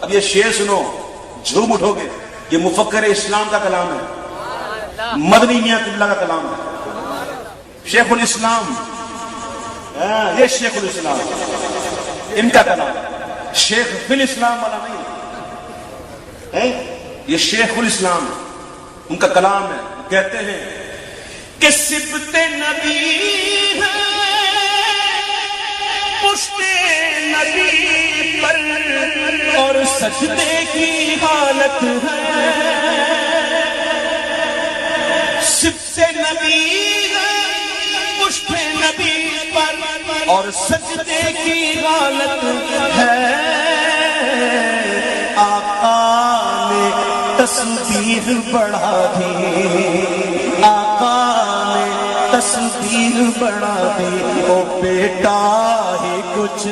اب یہ شعر سنو، جھوم اٹھو گے، یہ مفکر اسلام کا کلام ہے، مدنی میاں قبلہ کا کلام ہے، شیخ الاسلام، یہ شیخ الاسلام ان کا کلام ہے، شیخ فی الاسلام والا نہیں ہے، یہ شیخ الاسلام ان کا کلام ہے۔ کہتے ہیں کہ صبت نبی ہے، پشت نبی پر اور سجدے کی حالت ہے، صبت نبی ہے، پشت نبی پر اور سجدے کی حالت ہے، آقا نے تسبیح بڑھا دی، آقا نے تسبیح بڑھا دی، او بیٹا ہی کچھ